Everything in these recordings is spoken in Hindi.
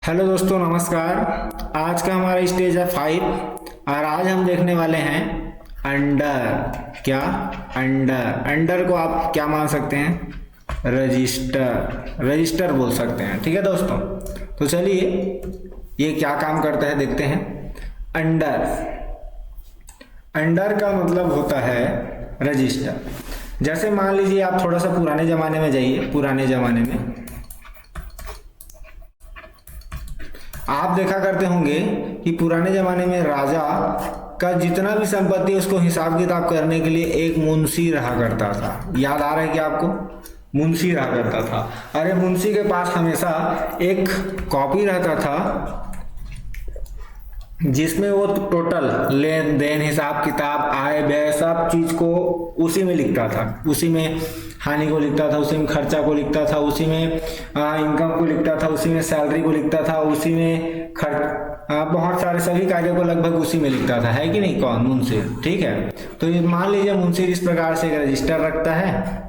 हेलो दोस्तों, नमस्कार। आज का हमारा स्टेज है 5 और आज हम देखने वाले हैं अंडर। क्या? अंडर। अंडर को आप क्या मान सकते हैं? रजिस्टर। रजिस्टर बोल सकते हैं। ठीक है दोस्तों, तो चलिए ये क्या काम करता है देखते हैं। अंडर। अंडर का मतलब होता है रजिस्टर। जैसे मान लीजिए आप थोड़ा सा पुराने ज़माने में जाइए। पुराने ज़माने में आप देखा करते होंगे कि पुराने जमाने में राजा का जितना भी संपत्ति उसको हिसाब किताब करने के लिए एक मुंशी रहा करता था। याद आ रहा है कि आपको? मुंशी रहा करता था। अरे मुंशी के पास हमेशा एक कॉपी रहता था जिसमें वो टोटल लेन देन, हिसाब किताब, आय व्यय सब चीज को उसी में लिखता था। उसी में हानि को लिखता था, उसी में खर्चा को लिखता था, उसी में इनकम को लिखता था, उसी में सैलरी को लिखता था, उसी में बहुत सारे सभी कार्यों को लगभग उसी में लिखता था। है कि नहीं? कौन? मुंशी। ठीक है, तो ये मान लीजिए मुंशी इस प्रकार से एक रजिस्टर रखता है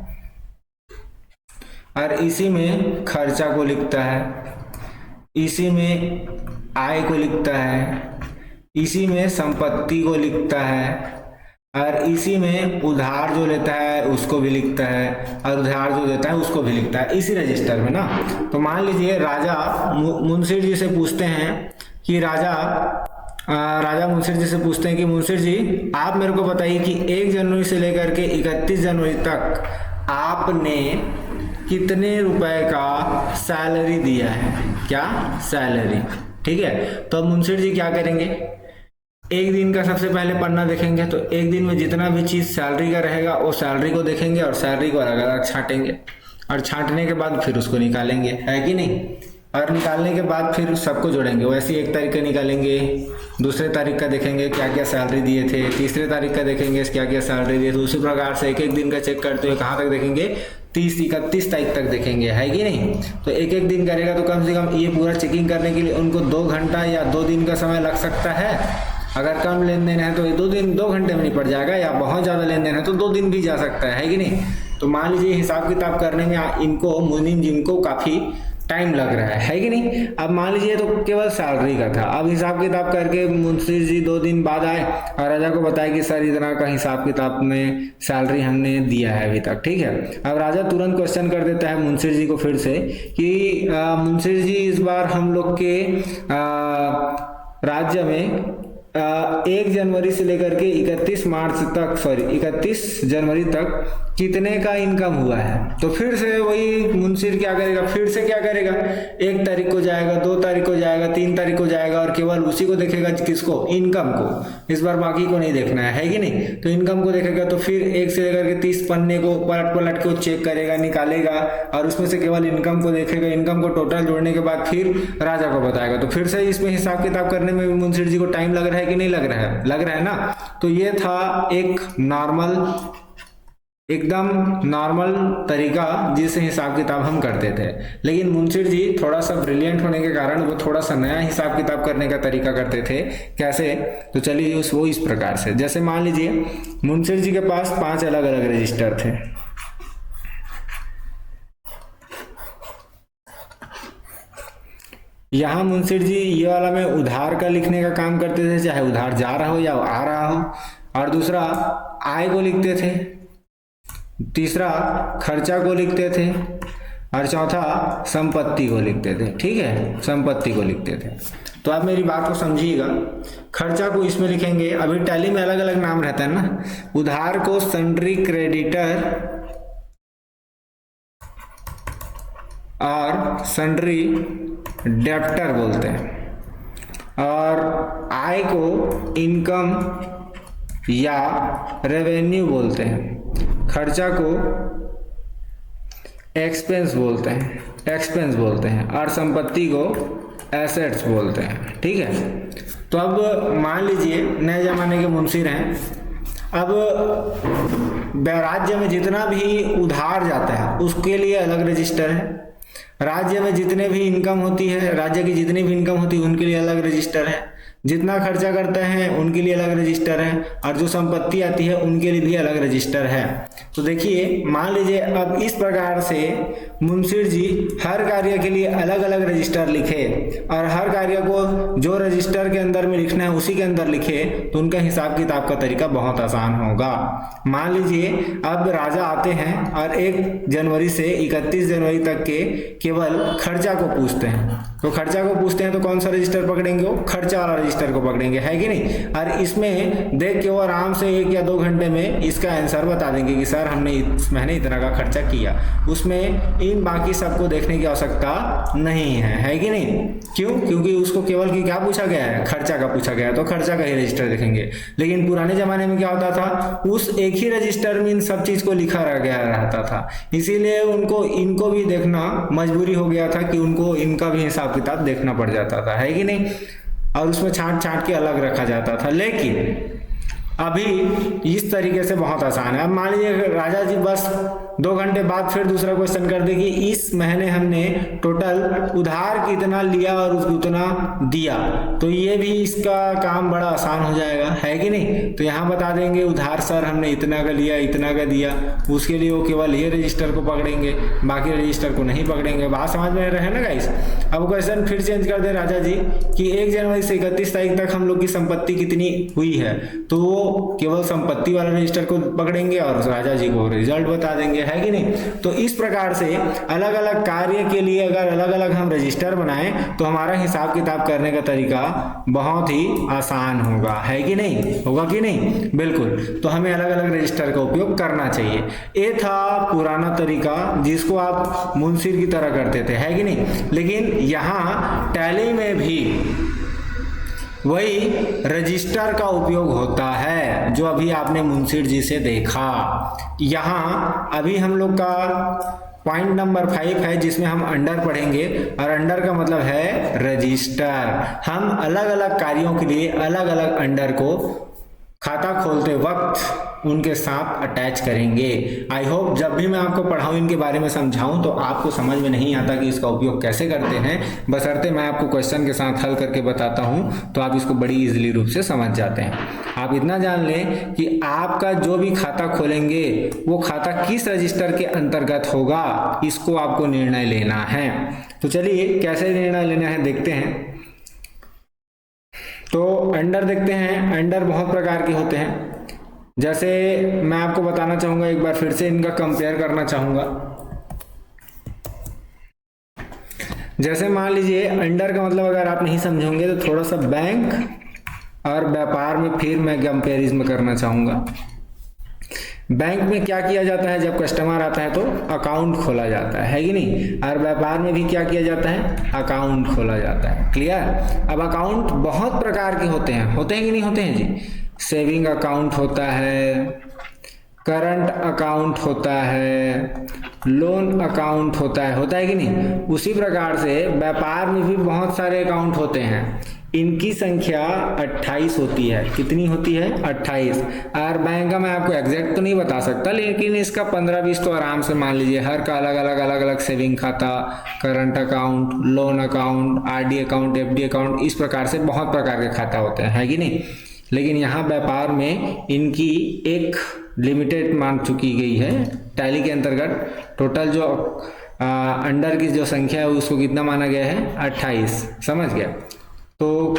और इसी में खर्चा को लिखता है, इसी में आय को लिखता है, इसी में संपत्ति को लिखता है और इसी में उधार जो लेता है उसको भी लिखता है और उधार जो देता है उसको भी लिखता है, इसी रजिस्टर में ना। तो मान लीजिए राजा मुंशी जी से पूछते हैं कि राजा मुंशी जी से पूछते हैं कि मुंशी जी आप मेरे को बताइए कि 1 जनवरी से लेकर के 31 जनवरी तक आपने कितने रुपए का सैलरी दिया है? क्या? सैलरी। ठीक है, तो अब मुंशी जी क्या करेंगे? एक दिन का सबसे पहले पन्ना देखेंगे, तो एक दिन में जितना भी चीज सैलरी का रहेगा वो सैलरी को देखेंगे और सैलरी को अलग अलग छांटेंगे और छांटने के बाद फिर उसको निकालेंगे। है कि नहीं? और निकालने के बाद फिर सबको जोड़ेंगे। वैसे 1 तारीख का निकालेंगे, दूसरे तारीख का देखेंगे क्या क्या सैलरी दिए थे, तीसरे तारीख का देखेंगे क्या क्या सैलरी दिए थे। उसी प्रकार से एक एक दिन का चेक करते हुए कहाँ तक देखेंगे? 30-31 तारीख तक देखेंगे। है कि नहीं? तो एक एक दिन करेगा तो कम से कम ये पूरा चेकिंग करने के लिए उनको 2 घंटा या 2 दिन का समय लग सकता है। अगर कम लेन देन है तो ये 2 घंटे में निपट जाएगा, या बहुत ज़्यादा लेन देन है तो 2 दिन भी जा सकता है कि नहीं? तो मान लीजिए हिसाब किताब करने में इनको मुनीम जिनको काफ़ी टाइम लग रहा है कि नहीं? अब मान लीजिए तो केवल सैलरी का था। अब हिसाब किताब करके मुंशी जी 2 दिन बाद आए और राजा को बताया कि सर इतना का हिसाब किताब में सैलरी हमने दिया है अभी तक। ठीक है, अब राजा तुरंत क्वेश्चन कर देता है मुंशी जी को फिर से कि मुंशी जी इस बार हम लोग के राज्य में 1 जनवरी से लेकर के 31 जनवरी तक कितने का इनकम हुआ है? तो फिर से वही मुंशी क्या करेगा? फिर से क्या करेगा? 1 तारीख को जाएगा, 2 तारीख को जाएगा, 3 तारीख को जाएगा और केवल उसी को देखेगा। किसको? इनकम को। इस बार बाकी को नहीं देखना है कि नहीं? तो इनकम को देखेगा तो फिर 1 से लेकर के 30 पन्ने को पलट पलट के चेक करेगा, निकालेगा और उसमें से केवल इनकम को देखेगा। इनकम को टोटल जोड़ने के बाद फिर राजा को बताएगा। तो फिर से इसमें हिसाब किताब करने में मुंशी जी को टाइम लग रहा है कि नहीं लग रहा है? लग रहा है ना। तो ये था एक एकदम नॉर्मल तरीका जिससे हिसाब किताब हम करते थे। लेकिन मुंशी जी थोड़ा सा ब्रिलियंट होने के कारण वो थोड़ा सा नया हिसाब किताब करने का तरीका करते थे। कैसे? तो चलिए वो इस प्रकार से। जैसे मान लीजिए मुंशी जी के पास 5 अलग अलग रजिस्टर थे। यहाँ मुंशी जी ये वाला में उधार का लिखने का काम करते थे, चाहे उधार जा रहा हो या आ रहा हो। और दूसरा आय को लिखते थे, तीसरा खर्चा को लिखते थे और चौथा संपत्ति को लिखते थे। ठीक है, संपत्ति को लिखते थे। तो आप मेरी बात को समझिएगा। खर्चा को इसमें लिखेंगे। अभी टैली में अलग अलग नाम रहता है ना। उधार को सन्ड्री क्रेडिटर और सन्ड्री डेप्टर बोलते हैं और आय को इनकम या रेवेन्यू बोलते हैं। खर्चा को एक्सपेंस बोलते हैं और संपत्ति को एसेट्स बोलते हैं। ठीक है, तो अब मान लीजिए नए जमाने के मुंशी रहे। अब राज्य में जितना भी उधार जाता है उसके लिए अलग रजिस्टर है। राज्य में जितने भी इनकम होती है, राज्य की जितनी भी इनकम होती है उनके लिए अलग रजिस्टर है। जितना खर्चा करते हैं उनके लिए अलग रजिस्टर है, और जो संपत्ति आती है उनके लिए भी अलग रजिस्टर है। तो देखिए मान लीजिए अब इस प्रकार से मुंशिर जी हर कार्य के लिए अलग अलग रजिस्टर लिखे और हर कार्य को जो रजिस्टर के अंदर में लिखना है उसी के अंदर लिखे, तो उनका हिसाब किताब का तरीका बहुत आसान होगा। मान लीजिए अब राजा आते हैं और 1 जनवरी से 31 जनवरी तक के केवल खर्चा को पूछते हैं, तो खर्चा को पूछते हैं तो कौन सा रजिस्टर पकड़ेंगे? वो खर्चा वाला रजिस्टर को पकड़ेंगे, है कि नहीं। और इसमें देख के वो आराम से 1 या 2 घंटे में इसका आंसर बता देंगे कि सर हमने इस महीने इतना का खर्चा किया। उसमें इन बाकी सबको देखने की आवश्यकता नहीं है कि नहीं। क्यों? क्योंकि उसको केवल कि क्या पूछा गया है? खर्चा का पूछा गया है, तो खर्चा का ही रजिस्टर देखेंगे। लेकिन पुराने जमाने में क्या होता था, उस एक ही रजिस्टर में इन सब चीज को लिखा गया रहता था, इसीलिए उनको इनको भी देखना मजबूरी हो गया था कि उनको इनका भी हिसाब किताब देखना पड़ जाता था, है कि नहीं। और उसमें छांट छांट के अलग रखा जाता था। लेकिन अभी इस तरीके से बहुत आसान है। अब मान लीजिए राजा जी बस 2 घंटे बाद फिर दूसरा क्वेश्चन कर दे कि इस महीने हमने टोटल उधार कितना लिया और उसको उतना दिया, तो ये भी इसका काम बड़ा आसान हो जाएगा, है कि नहीं। तो यहाँ बता देंगे उधार सर हमने इतना का लिया, इतना का दिया, उसके लिए वो केवल ये रजिस्टर को पकड़ेंगे, बाकी रजिस्टर को नहीं पकड़ेंगे। बात समझ में रहे ना गाइस। अब क्वेश्चन फिर चेंज कर दे राजा जी कि 1 जनवरी से 31 तारीख तक हम लोग की संपत्ति कितनी हुई है, तो वो केवल संपत्ति वाला रजिस्टर को पकड़ेंगे और राजा जी को रिजल्ट बता देंगे, है कि नहीं। तो इस प्रकार से अलग अलग कार्य के लिए अगर अलग अलग हम रजिस्टर बनाएं तो हमारा हिसाब किताब करने का तरीका बहुत ही आसान होगा, है कि नहीं। होगा कि नहीं? बिल्कुल। तो हमें अलग अलग रजिस्टर का उपयोग करना चाहिए। ये था पुराना तरीका जिसको आप मुंशिर की तरह करते थे, है कि नहीं। लेकिन यहाँ टैली में भी वही रजिस्टर का उपयोग होता है जो अभी आपने मुंशिर जी से देखा। यहाँ अभी हम लोग का पॉइंट नंबर 5 है जिसमें हम अंडर पढ़ेंगे, और अंडर का मतलब है रजिस्टर। हम अलग अलग कार्यों के लिए अलग अलग अंडर को खाता खोलते वक्त उनके साथ अटैच करेंगे। आई होप जब भी मैं आपको पढ़ाऊँ इनके बारे में समझाऊं तो आपको समझ में नहीं आता कि इसका उपयोग कैसे करते हैं, बशर्ते मैं आपको क्वेश्चन के साथ हल करके बताता हूं तो आप इसको बड़ी इजीली रूप से समझ जाते हैं। आप इतना जान लें कि आपका जो भी खाता खोलेंगे वो खाता किस रजिस्टर के अंतर्गत होगा, इसको आपको निर्णय लेना है। तो चलिए कैसे निर्णय लेना है देखते हैं। तो अंडर देखते हैं। अंडर बहुत प्रकार के होते हैं, जैसे मैं आपको बताना चाहूंगा, एक बार फिर से इनका कंपेयर करना चाहूंगा। जैसे मान लीजिए अंडर का मतलब अगर आप नहीं समझोगे तो थोड़ा सा बैंक और व्यापार में फिर मैं कंपेरिज्म करना चाहूंगा। बैंक में क्या किया जाता है, जब कस्टमर आता है तो अकाउंट खोला जाता है कि नहीं। और व्यापार में भी क्या किया जाता है, अकाउंट खोला जाता है। क्लियर। अब अकाउंट बहुत प्रकार के होते हैं कि नहीं होते हैं जी। सेविंग अकाउंट होता है, करंट अकाउंट होता है, लोन अकाउंट होता है कि नहीं। उसी प्रकार से व्यापार में भी बहुत सारे अकाउंट होते हैं, इनकी संख्या 28 होती है। कितनी होती है? 28। और बैंक का मैं आपको एग्जैक्ट तो नहीं बता सकता, लेकिन इसका 15-20 तो आराम से मान लीजिए। हर का अलग अलग सेविंग खाता, current account, loan account, RD account, FD account, इस प्रकार से बहुत प्रकार के खाता होते हैं, है कि नहीं। लेकिन यहाँ व्यापार में इनकी एक लिमिटेड मान चुकी गई है। टैली के अंतर्गत टोटल जो अंडर की जो संख्या है उसको कितना माना गया है? 28। समझ गया। तो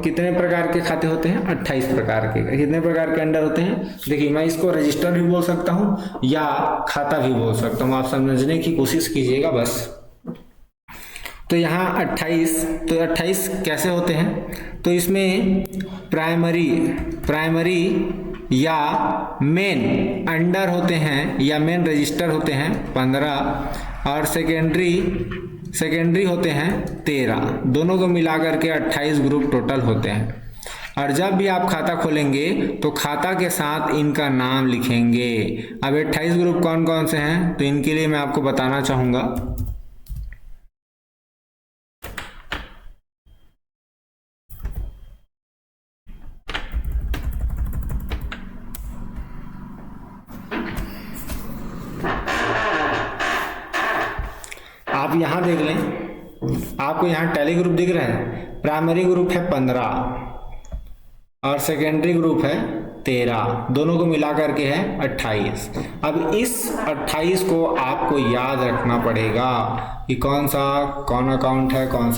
कितने प्रकार के खाते होते हैं? 28 प्रकार के। कितने प्रकार के अंडर होते हैं? देखिए मैं इसको रजिस्टर भी बोल सकता हूँ या खाता भी बोल सकता हूँ, आप समझने की कोशिश कीजिएगा बस। तो यहाँ 28, तो 28 कैसे होते हैं? तो इसमें प्राइमरी या मेन अंडर होते हैं या मेन रजिस्टर होते हैं 15, और सेकेंडरी होते हैं 13। दोनों को मिलाकर के 28 ग्रुप टोटल होते हैं। और जब भी आप खाता खोलेंगे तो खाता के साथ इनका नाम लिखेंगे। अब 28 ग्रुप कौन कौन से हैं तो इनके लिए मैं आपको बताना चाहूँगा। आप यहाँ देख लें, आपको यहाँ टैली ग्रुप दिख रहे हैं। प्राइमरी ग्रुप है 15, और सेकेंडरी ग्रुप है 13, दोनों को मिला करके है 28। अब इस 28 को आपको याद रखना पड़ेगा कि कौन अकाउंट है, कौन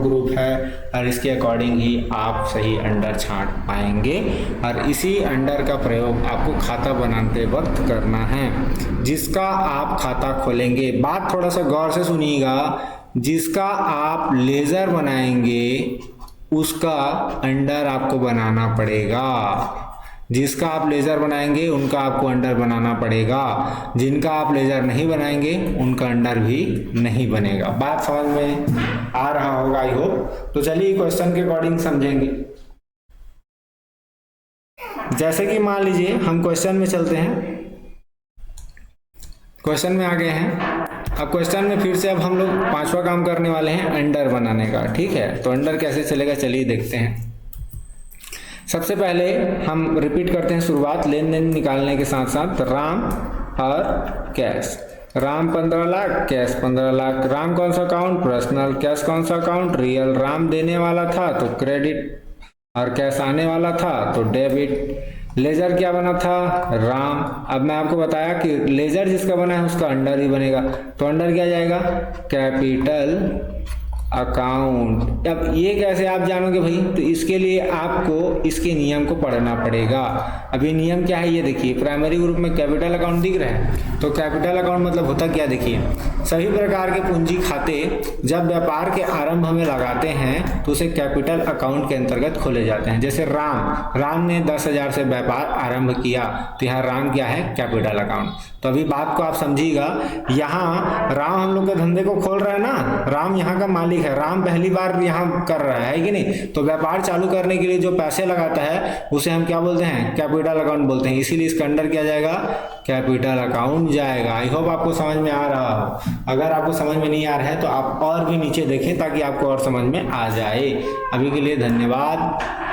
ग्रुप है, और इसके अकॉर्डिंग ही आप सही अंडर छांट पाएंगे। और इसी अंडर का प्रयोग आपको खाता बनाते वक्त करना है। जिसका आप खाता खोलेंगे, बात थोड़ा सा गौर से सुनिएगा, जिसका आप लेजर बनाएंगे उसका अंडर आपको बनाना पड़ेगा। जिसका आप लेजर बनाएंगे उनका आपको अंडर बनाना पड़ेगा। जिनका आप लेजर नहीं बनाएंगे उनका अंडर भी नहीं बनेगा। बात समझ में आ रहा होगा आई होप। तो चलिए क्वेश्चन के अकॉर्डिंग समझेंगे। जैसे कि मान लीजिए हम क्वेश्चन में चलते हैं, क्वेश्चन में आ गए हैं। अब क्वेश्चन में फिर से अब हम लोग 5वां काम करने वाले हैं अंडर बनाने का, ठीक है। तो अंडर कैसे चलेगा चलिए देखते हैं। सबसे पहले हम रिपीट करते हैं शुरुआत, लेन देन निकालने के साथ साथ राम और कैश। राम 15 लाख, कैश 15 लाख। राम कौन सा अकाउंट? पर्सनल। कैश कौन सा अकाउंट? रियल। राम देने वाला था तो क्रेडिट, और कैश आने वाला था तो डेबिट। लेजर क्या बना था? राम। अब मैं आपको बताया कि लेजर जिसका बना है उसका अंडर ही बनेगा, तो अंडर क्या जाएगा? Capital account. अब ये कैसे आप जानोगे भाई? तो इसके लिए आपको इसके नियम को पढ़ना पड़ेगा। अब ये नियम क्या है ये देखिए। प्राइमरी ग्रुप में कैपिटल अकाउंट दिख रहे हैं, तो कैपिटल अकाउंट मतलब होता क्या? देखिए, सभी प्रकार के पूंजी खाते जब व्यापार के आरंभ में लगाते हैं तो उसे कैपिटल अकाउंट के अंतर्गत खोले जाते हैं। जैसे राम ने 10,000 से व्यापार आरंभ किया, तो यहाँ राम क्या है? Capital account. तो अभी बात को आप समझिएगा, यहाँ राम हम लोग के धंधे को खोल रहा है ना, राम यहाँ का मालिक है, राम पहली बार यहाँ कर रहा है कि नहीं। तो व्यापार चालू करने के लिए जो पैसे लगाता है उसे हम क्या बोलते हैं? कैपिटल अकाउंट बोलते हैं। इसीलिए इसका अंडर क्या जाएगा? कैपिटल अकाउंट जाएगा। आई होप आपको समझ में आ रहा हो। अगर आपको समझ में नहीं आ रहा है तो आप और भी नीचे देखें ताकि आपको और समझ में आ जाए। अभी के लिए धन्यवाद।